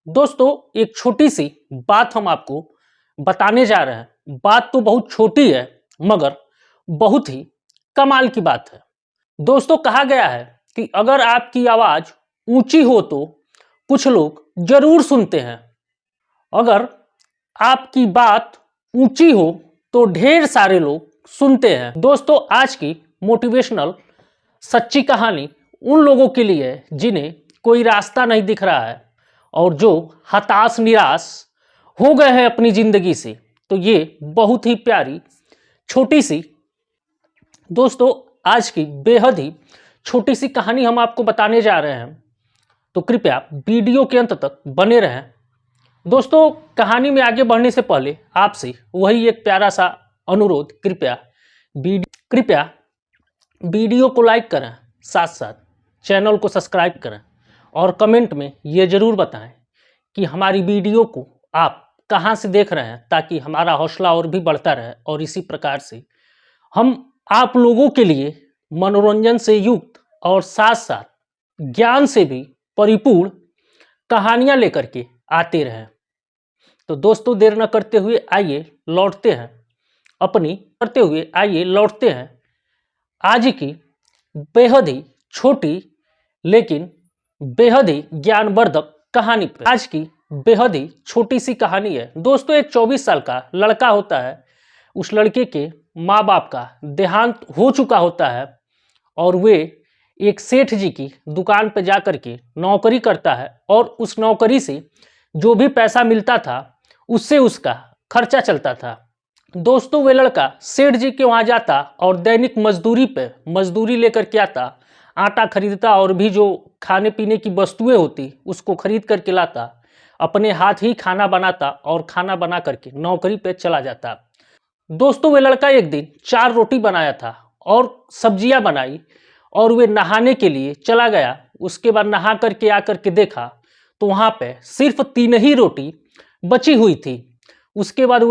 दोस्तों, एक छोटी सी बात हम आपको बताने जा रहे हैं। बात तो बहुत छोटी है मगर बहुत ही कमाल की बात है। दोस्तों, कहा गया है कि अगर आपकी आवाज ऊंची हो तो कुछ लोग जरूर सुनते हैं, अगर आपकी बात ऊंची हो तो ढेर सारे लोग सुनते हैं। दोस्तों, आज की मोटिवेशनल सच्ची कहानी उन लोगों के लिए है जिन्हें कोई रास्ता नहीं दिख रहा है और जो हताश निराश हो गए हैं अपनी जिंदगी से। तो ये बहुत ही प्यारी छोटी सी दोस्तों आज की बेहद ही छोटी सी कहानी हम आपको बताने जा रहे हैं, तो कृपया वीडियो के अंत तक बने रहें। दोस्तों, कहानी में आगे बढ़ने से पहले आपसे वही एक प्यारा सा अनुरोध, कृपया वीडियो को लाइक करें, साथ साथ चैनल को सब्सक्राइब करें और कमेंट में ये ज़रूर बताएं कि हमारी वीडियो को आप कहां से देख रहे हैं, ताकि हमारा हौसला और भी बढ़ता रहे और इसी प्रकार से हम आप लोगों के लिए मनोरंजन से युक्त और साथ साथ ज्ञान से भी परिपूर्ण कहानियां लेकर के आते रहें। तो दोस्तों, देर न करते हुए आइए लौटते हैं आज की बेहद ही छोटी लेकिन बेहद ही ज्ञानवर्धक कहानी पे। आज की बेहद ही छोटी सी कहानी है। दोस्तों, एक 24 साल का लड़का होता है। उस लड़के के माँ बाप का देहांत हो चुका होता है और वे एक सेठ जी की दुकान पर जाकर के नौकरी करता है और उस नौकरी से जो भी पैसा मिलता था उससे उसका खर्चा चलता था। दोस्तों, वे लड़का सेठ जी के वहाँ जाता और दैनिक मजदूरी लेकर के आता, आटा खरीदता और भी जो खाने पीने की वस्तुएं होती उसको खरीद करके लाता, अपने हाथ ही खाना बनाता और खाना बना करके नौकरी पे चला जाता। दोस्तों, वे लड़का एक दिन 4 रोटी बनाया था और सब्जियां बनाई और वे नहाने के लिए चला गया। उसके बाद नहा करके आकर के देखा तो वहाँ पे सिर्फ 3 ही रोटी बची हुई थी। उसके बाद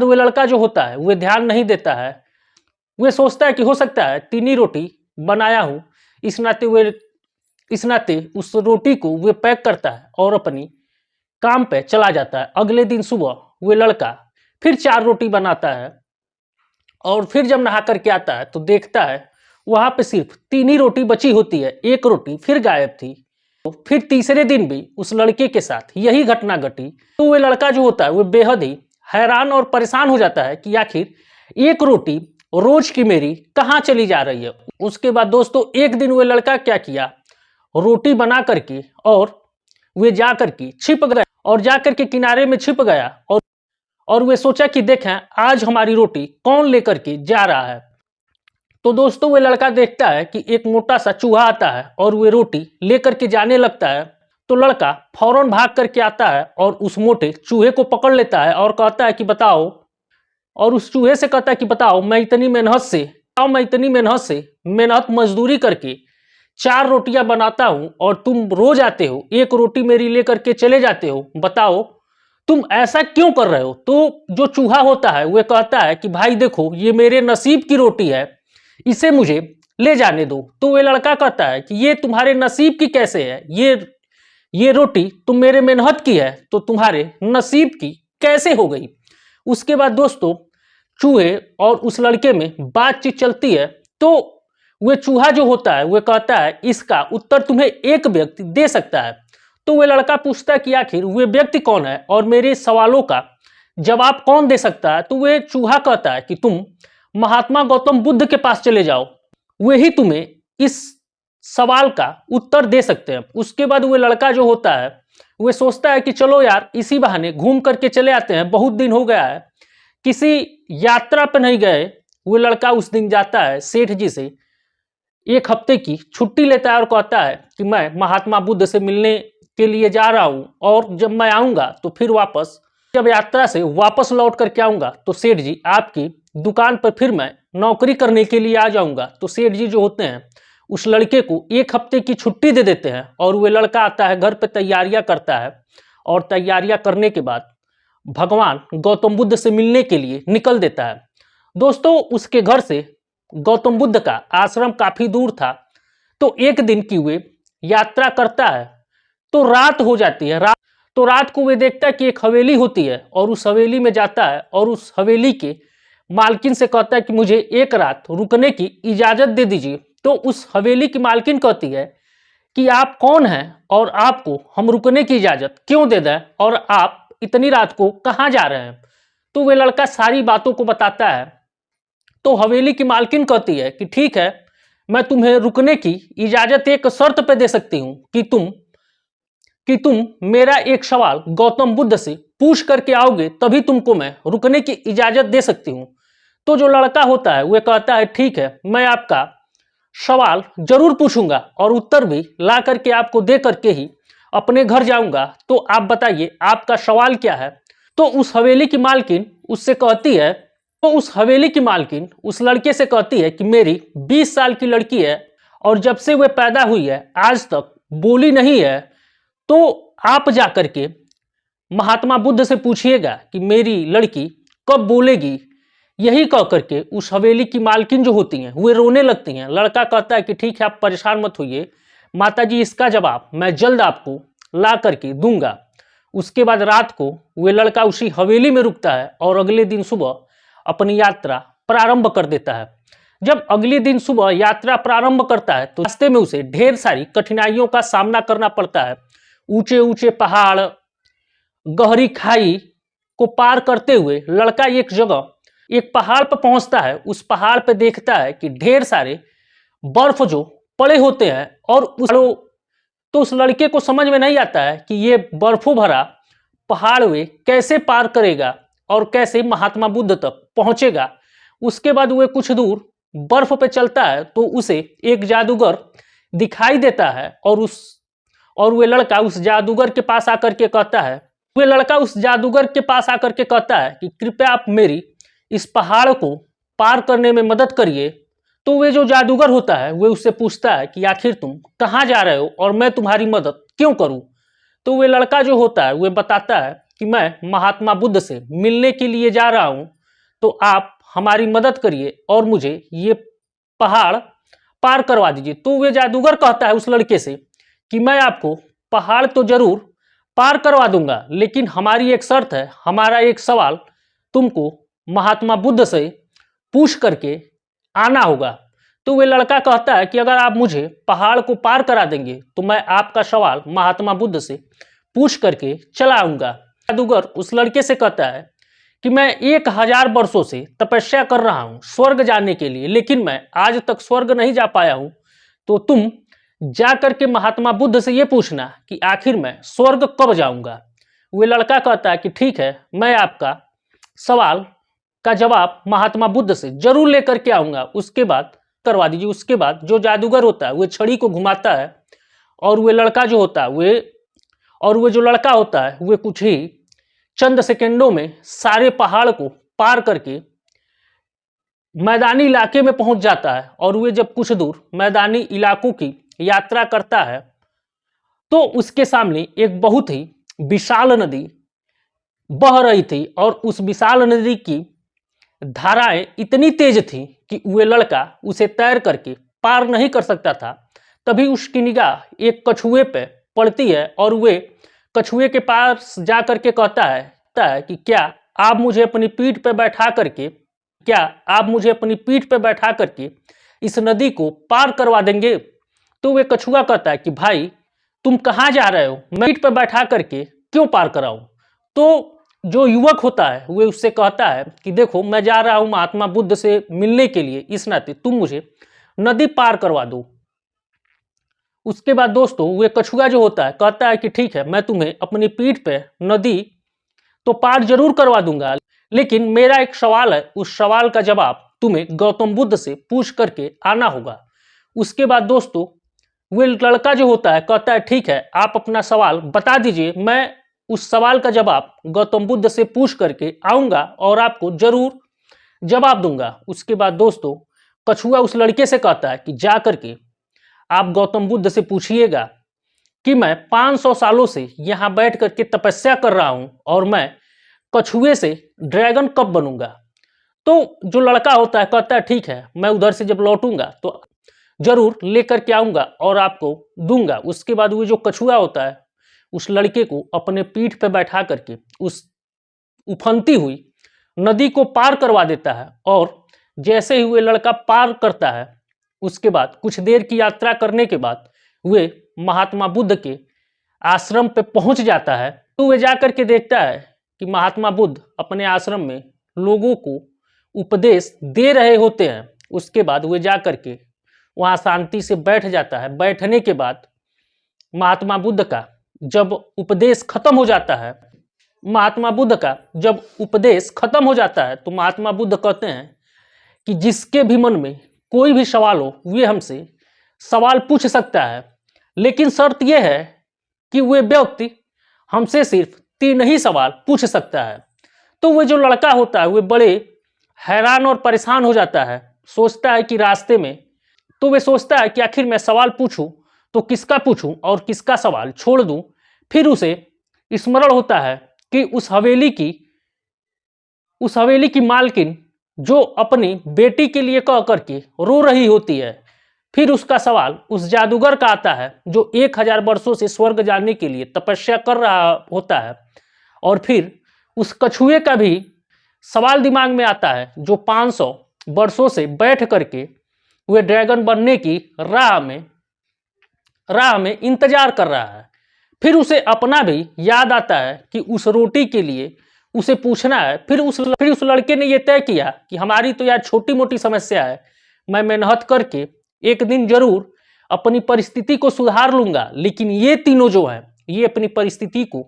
वे लड़का जो होता है वे ध्यान नहीं देता है। वे सोचता है कि हो सकता है 3 ही रोटी बनाया हूँ, इस नाते उस रोटी को वे पैक करता है और अपनी काम पे चला जाता है। अगले दिन सुबह वे लड़का फिर 4 रोटी बनाता है और फिर जब नहा करके आता है तो देखता है वहां पे सिर्फ 3 ही रोटी बची होती है, 1 रोटी फिर गायब थी। तो फिर तीसरे दिन भी उस लड़के के साथ यही घटना घटी। तो वे लड़का जो होता है वो बेहद ही हैरान और परेशान हो जाता है कि आखिर 1 रोटी रोज की मेरी कहाँ चली जा रही है। उसके बाद दोस्तों, एक दिन वे लड़का क्या किया, रोटी बना करके और वे जा करके छिप गया और जा करके किनारे में छिप गया और वे सोचा कि देखें आज हमारी रोटी कौन लेकर के जा रहा है। तो दोस्तों, वे लड़का देखता है कि एक मोटा सा चूहा आता है और वे रोटी लेकर के जाने लगता है। तो लड़का फौरन भाग करके आता है और उस मोटे चूहे को पकड़ लेता है और कहता है कि बताओ, और उस चूहे से कहता है कि बताओ, मैं इतनी मेहनत से मेहनत मजदूरी करके 4 रोटियां बनाता हूं और तुम रोज आते हो 1 रोटी मेरी लेकर के चले जाते हो, बताओ तुम ऐसा क्यों कर रहे हो। तो जो चूहा होता है वह कहता है कि भाई देखो, ये मेरे नसीब की रोटी है, इसे मुझे ले जाने दो। तो वे लड़का कहता है कि ये तुम्हारे नसीब की कैसे है, ये रोटी तुम मेरे मेहनत की है तो तुम्हारे नसीब की कैसे हो गई। उसके बाद दोस्तों, चूहे और उस लड़के में बातचीत चलती है। तो वह चूहा जो होता है वह कहता है इसका उत्तर तुम्हें एक व्यक्ति दे सकता है। तो वह लड़का पूछता है कि आखिर वह व्यक्ति कौन है और मेरे सवालों का जवाब कौन दे सकता है। तो वह चूहा कहता है कि तुम महात्मा गौतम बुद्ध के पास चले जाओ, वही तुम्हें इस सवाल का उत्तर दे सकते हैं। उसके बाद वह लड़का जो होता है वह सोचता है कि चलो यार, इसी बहाने घूम करके चले आते हैं, बहुत दिन हो गया है, किसी यात्रा पर नहीं गए। वह लड़का उस दिन जाता है सेठ जी से 1 हफ्ते की छुट्टी लेता है और कहता है कि मैं महात्मा बुद्ध से मिलने के लिए जा रहा हूं और जब मैं आऊंगा तो फिर जब यात्रा से वापस लौट करके आऊंगा तो सेठ जी आपकी दुकान पर फिर मैं नौकरी करने के लिए आ जाऊंगा। तो सेठ जी जो होते हैं उस लड़के को 1 हफ्ते की छुट्टी दे देते हैं और वह लड़का आता है घर पे, तैयारियां करता है और तैयारियां करने के बाद भगवान गौतम बुद्ध से मिलने के लिए निकल देता है। दोस्तों, उसके घर से गौतम बुद्ध का आश्रम काफी दूर था। तो एक दिन की वे यात्रा करता है तो रात हो जाती है। तो रात को वे देखता है कि एक हवेली होती है और उस हवेली में जाता है और उस हवेली के मालकिन से कहता है कि मुझे एक रात रुकने की इजाजत दे दीजिए। तो उस हवेली की मालकिन कहती है कि आप कौन हैं और आपको हम रुकने की इजाजत क्यों दे दें और आप इतनी रात को कहाँ जा रहे हैं। तो वे लड़का सारी बातों को बताता है। तो हवेली की मालकिन कहती है कि ठीक है, मैं तुम्हें रुकने की इजाजत एक शर्त पे दे सकती हूं कि तुम मेरा एक सवाल गौतम बुद्ध से पूछ करके आओगे, तभी तुमको मैं रुकने की इजाजत दे सकती हूं। तो जो लड़का होता है वह कहता है ठीक है, मैं आपका सवाल जरूर पूछूंगा और उत्तर भी ला करके आपको दे करके ही अपने घर जाऊंगा। तो आप बताइए आपका सवाल क्या है। तो उस हवेली की मालकिन उससे कहती है उस हवेली की मालकिन उस लड़के से कहती है कि मेरी 20 साल की लड़की है और जब से वह पैदा हुई है आज तक बोली नहीं है। तो आप जाकर के महात्मा बुद्ध से पूछिएगा कि मेरी लड़की कब बोलेगी। यही कह करके उस हवेली की मालकिन जो होती हैं वे रोने लगती हैं। लड़का कहता है कि ठीक है, आप परेशान मत होइए माताजी, इसका जवाब मैं जल्द आपको ला करके दूंगा। उसके बाद रात को वे लड़का उसी हवेली में रुकता है और अगले दिन सुबह अपनी यात्रा प्रारंभ कर देता है। जब अगले दिन सुबह यात्रा प्रारंभ करता है तो रास्ते में उसे ढेर सारी कठिनाइयों का सामना करना पड़ता है। ऊंचे ऊंचे पहाड़, गहरी खाई को पार करते हुए लड़का एक जगह एक पहाड़ पर पहुंचता है। उस पहाड़ पर देखता है कि ढेर सारे बर्फ जो पड़े होते हैं और उस लड़के को समझ में नहीं आता है कि ये बर्फों भरा पहाड़ वे कैसे पार करेगा और कैसे महात्मा बुद्ध तक पहुंचेगा। उसके बाद वे कुछ दूर बर्फ पे चलता है तो उसे एक जादूगर दिखाई देता है और वे लड़का उस जादूगर के पास आकर के कहता है कि कृपया आप मेरी इस पहाड़ को पार करने में मदद करिए। तो वे जो जादूगर होता है वे उससे पूछता है कि आखिर तुम कहाँ जा रहे हो और मैं तुम्हारी मदद क्यों करूं। तो वे लड़का जो होता है वे बताता है कि मैं महात्मा बुद्ध से मिलने के लिए जा रहा हूं, तो आप हमारी मदद करिए और मुझे ये पहाड़ पार करवा दीजिए। तो वे जादूगर कहता है उस लड़के से कि मैं आपको पहाड़ तो जरूर पार करवा दूंगा, लेकिन हमारी एक शर्त है, हमारा एक सवाल तुमको महात्मा बुद्ध से पूछ करके आना होगा। तो वे लड़का कहता है कि अगर आप मुझे पहाड़ को पार करा देंगे तो मैं आपका सवाल महात्मा बुद्ध से पूछ करके चला आऊंगा। जादूगर उस लड़के से कहता है कि मैं 1000 वर्षों से तपस्या कर रहा हूं स्वर्ग जाने के लिए, लेकिन मैं आज तक स्वर्ग नहीं जा पाया हूं। तो तुम जा करके महात्मा बुद्ध से यह पूछना कि आखिर मैं स्वर्ग कब जाऊंगा। वे लड़का कहता है कि ठीक है, मैं आपका सवाल का जवाब महात्मा बुद्ध से जरूर लेकर के आऊंगा, उसके बाद करवा दीजिए। उसके बाद जो जादूगर होता है वह छड़ी को घुमाता है और वे लड़का जो होता है वे जो लड़का होता है वे कुछ ही चंद सेकंडों में सारे पहाड़ को पार करके मैदानी इलाके में पहुंच जाता है। और वे जब कुछ दूर मैदानी इलाकों की यात्रा करता है तो उसके सामने एक बहुत ही विशाल नदी बह रही थी और उस विशाल नदी की धाराएं इतनी तेज थी कि वह लड़का उसे तैर करके पार नहीं कर सकता था। तभी उसकी निगाह एक कछुए पे पड़ती है और वे कछुए के पास जा करके कहता है कि क्या आप मुझे अपनी पीठ पे बैठा करके इस नदी को पार करवा देंगे। तो वे कछुआ कहता है कि भाई तुम कहाँ जा रहे हो, मैं पीठ पे बैठा करके क्यों पार कराऊं। तो जो युवक होता है वे उससे कहता है कि देखो, मैं जा रहा हूं महात्मा बुद्ध से मिलने के लिए, इस नाते तुम मुझे नदी पार करवा दो। उसके बाद दोस्तों वे कछुआ जो होता है कहता है कि ठीक है, मैं तुम्हें अपनी पीठ पे नदी तो पार जरूर करवा दूंगा, लेकिन मेरा एक सवाल है, उस सवाल का जवाब तुम्हें गौतम बुद्ध से पूछ करके आना होगा। उसके बाद दोस्तों वे लड़का जो होता है कहता है ठीक है, आप अपना सवाल बता दीजिए, मैं उस सवाल का जवाब गौतम बुद्ध से पूछ करके आऊंगा और आपको जरूर जवाब दूंगा। उसके बाद दोस्तों कछुआ उस लड़के से कहता है कि जा करके आप गौतम बुद्ध से पूछिएगा कि मैं 500 सालों से यहाँ बैठ करके तपस्या कर रहा हूँ और मैं कछुए से ड्रैगन कब बनूंगा। तो जो लड़का होता है कहता है ठीक है, मैं उधर से जब लौटूंगा तो जरूर लेकर के आऊंगा और आपको दूंगा। उसके बाद वो जो कछुआ होता है उस लड़के को अपने पीठ पे बैठा करके उस उफनती हुई नदी को पार करवा देता है। और जैसे ही वह लड़का पार करता है, उसके बाद कुछ देर की यात्रा करने के बाद वे महात्मा बुद्ध के आश्रम पे पहुंच जाता है। तो वे जाकर के देखता है कि महात्मा बुद्ध अपने आश्रम में लोगों को उपदेश दे रहे होते हैं। उसके बाद वे जाकर के वहाँ शांति से बैठ जाता है। बैठने के बाद महात्मा बुद्ध का जब उपदेश खत्म हो जाता है, तो महात्मा बुद्ध कहते हैं कि जिसके भी मन में कोई भी सवाल हो वे हमसे सवाल पूछ सकता है, लेकिन शर्त यह है कि वे व्यक्ति हमसे सिर्फ 3 ही सवाल पूछ सकता है। तो वह जो लड़का होता है वे बड़े हैरान और परेशान हो जाता है। सोचता है कि रास्ते में तो वे सोचता है कि आखिर मैं सवाल पूछूं तो किसका पूछूं और किसका सवाल छोड़ दूं। फिर उसे स्मरण होता है कि उस हवेली की मालकिन जो अपनी बेटी के लिए कह करके रो रही होती है। फिर उसका सवाल उस जादूगर का आता है जो 1000 वर्षों से स्वर्ग जाने के लिए तपस्या कर रहा होता है। और फिर उस कछुए का भी सवाल दिमाग में आता है जो 500 वर्षों से बैठ करके वे ड्रैगन बनने की राह में इंतजार कर रहा है। फिर उसे अपना भी याद आता है कि उस रोटी के लिए उसे पूछना है। फिर उस लड़के ने यह तय किया कि हमारी तो यार छोटी मोटी समस्या है, मैं मेहनत करके एक दिन जरूर अपनी परिस्थिति को सुधार लूंगा, लेकिन ये तीनों जो हैं ये अपनी परिस्थिति को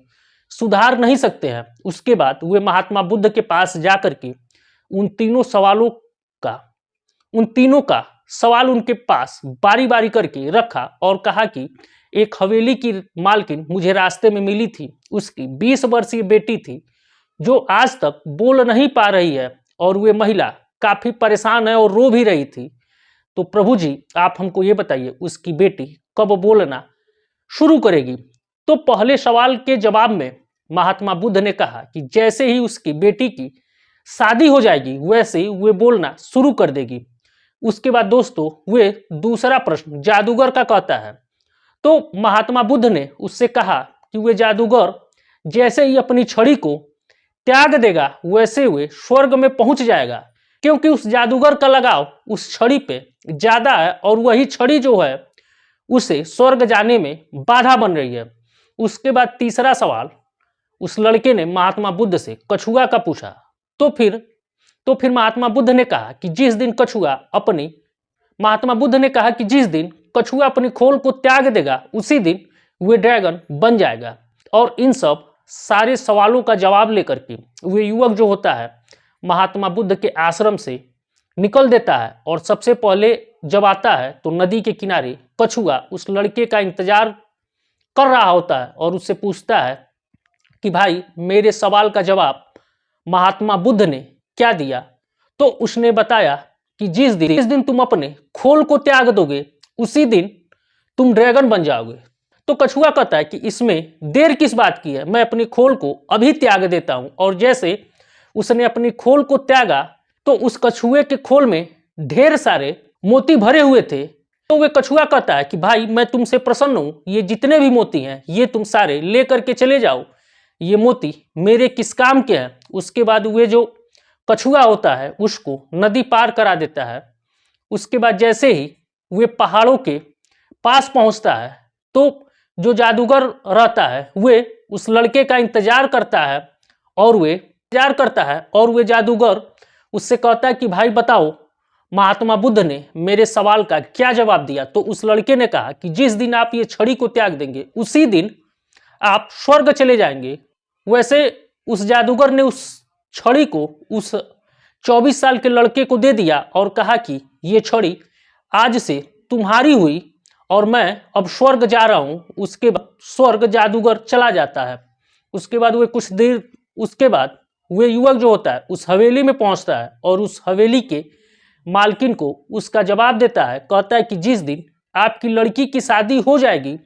सुधार नहीं सकते हैं। उसके बाद वे महात्मा बुद्ध के पास जाकर के उन तीनों का सवाल उनके पास बारी बारी करके रखा और कहा कि एक हवेली की मालकिन मुझे रास्ते में मिली थी, उसकी 20 वर्षीय बेटी थी जो आज तक बोल नहीं पा रही है और वे महिला काफी परेशान है और रो भी रही थी। तो प्रभु जी आप हमको ये बताइए उसकी बेटी कब बोलना शुरू करेगी। तो पहले सवाल के जवाब में महात्मा बुद्ध ने कहा कि जैसे ही उसकी बेटी की शादी हो जाएगी वैसे ही वे बोलना शुरू कर देगी। उसके बाद दोस्तों वे दूसरा प्रश्न जादूगर का कहता है। तो महात्मा बुद्ध ने उससे कहा कि वे जादूगर जैसे ही अपनी छड़ी को त्याग देगा वैसे वे स्वर्ग में पहुंच जाएगा, क्योंकि उस जादूगर का लगाव उस छड़ी पे ज्यादा है और वही छड़ी जो है उसे स्वर्ग जाने में बाधा बन रही है। उसके बाद तीसरा सवाल उस लड़के ने महात्मा बुद्ध से कछुआ का पूछा। तो फिर महात्मा बुद्ध ने कहा कि जिस दिन कछुआ अपनी खोल को त्याग देगा उसी दिन वे ड्रैगन बन जाएगा। और इन सब सारे सवालों का जवाब लेकर के वे युवक जो होता है महात्मा बुद्ध के आश्रम से निकल देता है। और सबसे पहले जब आता है तो नदी के किनारे कछुआ उस लड़के का इंतजार कर रहा होता है और उससे पूछता है कि भाई मेरे सवाल का जवाब महात्मा बुद्ध ने क्या दिया। तो उसने बताया कि जिस दिन तुम अपने खोल को त्याग दोगे उसी दिन तुम ड्रैगन बन जाओगे। तो कछुआ कहता है कि इसमें देर किस बात की है, मैं अपनी खोल को अभी त्याग देता हूं। और जैसे उसने अपनी खोल को त्यागा तो उस कछुए के खोल में ढेर सारे मोती भरे हुए थे। तो वे कछुआ कहता है कि भाई मैं तुमसे प्रसन्न हूं, ये जितने भी मोती हैं ये तुम सारे लेकर के चले जाओ, ये मोती मेरे किस काम के हैं। उसके बाद वे जो कछुआ होता है उसको नदी पार करा देता है। उसके बाद जैसे ही वे पहाड़ों के पास पहुंचता है तो जो जादूगर रहता है वे उस लड़के का इंतजार करता है और वे जादूगर उससे कहता है कि भाई बताओ महात्मा बुद्ध ने मेरे सवाल का क्या जवाब दिया। तो उस लड़के ने कहा कि जिस दिन आप ये छड़ी को त्याग देंगे उसी दिन आप स्वर्ग चले जाएंगे। वैसे उस जादूगर ने उस छड़ी को उस 24 साल के लड़के को दे दिया और कहा कि ये छड़ी आज से तुम्हारी हुई और मैं अब स्वर्ग जा रहा हूं। उसके बाद स्वर्ग जादूगर चला जाता है। उसके बाद वे युवक जो होता है उस हवेली में पहुंचता है और उस हवेली के मालकिन को उसका जवाब देता है। कहता है कि जिस दिन आपकी लड़की की शादी हो जाएगी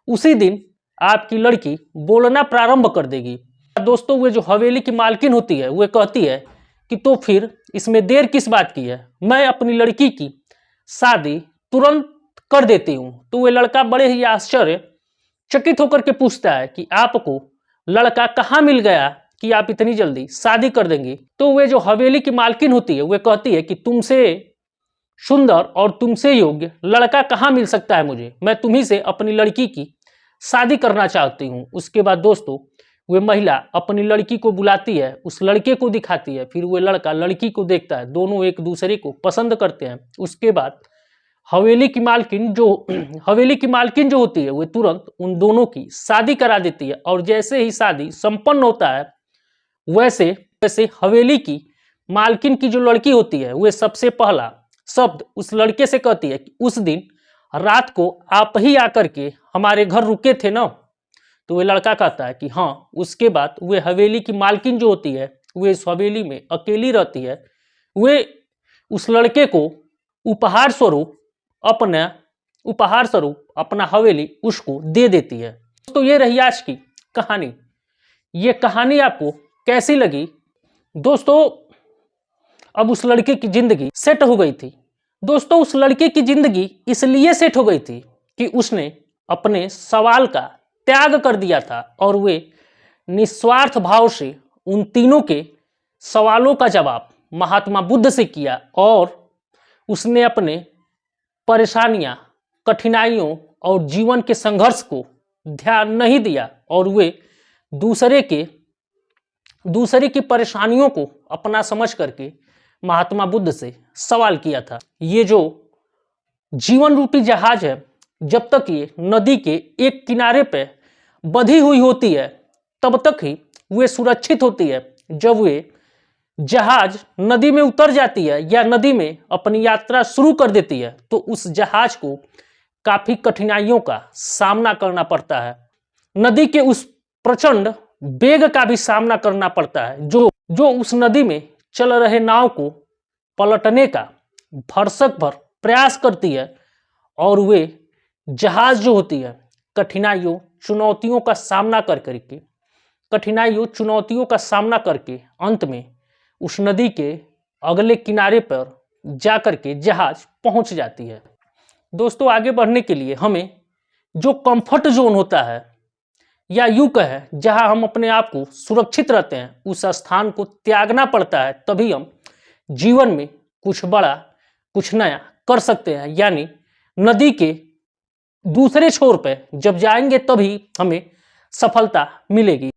उसी दिन आपकी लड़की बोलना प्रारंभ कर देगी। दोस्तों वे जो हवेली की मालकिन होती है वे कहती है कि तो फिर इसमें देर किस बात की है, मैं अपनी लड़की की शादी तुरंत कर देती हूँ। तो वे लड़का बड़े ही चकित होकर के पूछता है कि आपको लड़का कहाँ मिल गया कि आप इतनी जल्दी शादी कर देंगी। तो वे जो हवेली की मालकिन होती है वे कहती है कि तुमसे सुंदर और तुमसे योग्य लड़का कहाँ मिल सकता है मुझे, मैं तुम्ही से अपनी लड़की की शादी करना चाहती हूँ। उसके बाद दोस्तों वे महिला अपनी लड़की को बुलाती है, उस लड़के को दिखाती है, फिर वे लड़का लड़की को देखता है, दोनों एक दूसरे को पसंद करते हैं। उसके बाद हवेली की मालकिन जो होती है वे तुरंत उन दोनों की शादी करा देती है। और जैसे ही शादी संपन्न होता है वैसे वैसे हवेली की मालकिन की जो लड़की होती है वे सबसे पहला शब्द उस लड़के से कहती है कि उस दिन रात को आप ही आकर के हमारे घर रुके थे ना। तो वे लड़का कहता है कि हाँ। उसके बाद वे हवेली की मालकिन जो होती है वे इस हवेली में अकेली रहती है। वे उस लड़के को उपहार स्वरूप अपना हवेली उसको दे देती है। तो ये रही आज की कहानी। ये कहानी आपको कैसी लगी दोस्तों? अब उस लड़के की जिंदगी सेट हो गई थी। दोस्तों उस लड़के की जिंदगी इसलिए सेट हो गई थी कि उसने अपने सवाल का त्याग कर दिया था और वे निस्वार्थ भाव से उन तीनों के सवालों का जवाब महात्मा बुद्ध से किया और उसने अपने परेशानियां, कठिनाइयों और जीवन के संघर्ष को ध्यान नहीं दिया और वे दूसरे की परेशानियों को अपना समझ करके महात्मा बुद्ध से सवाल किया था। ये जो जीवन रूपी जहाज है जब तक ये नदी के एक किनारे पे बंधी हुई होती है तब तक ही वे सुरक्षित होती है। जब वे जहाज नदी में उतर जाती है या नदी में अपनी यात्रा शुरू कर देती है तो उस जहाज को काफी कठिनाइयों का सामना करना पड़ता है। नदी के उस प्रचंड वेग का भी सामना करना पड़ता है जो उस नदी में चल रहे नाव को पलटने का भरसक भर प्रयास करती है। और वे जहाज जो होती है चुनौतियों का सामना करके अंत में उस नदी के अगले किनारे पर जाकर के जहाज पहुंच जाती है। दोस्तों आगे बढ़ने के लिए हमें जो कंफर्ट जोन होता है या यूं कहे जहां हम अपने आप को सुरक्षित रहते हैं उस स्थान को त्यागना पड़ता है, तभी हम जीवन में कुछ बड़ा कुछ नया कर सकते हैं। यानी नदी के दूसरे छोर पे जब जाएंगे तभी हमें सफलता मिलेगी।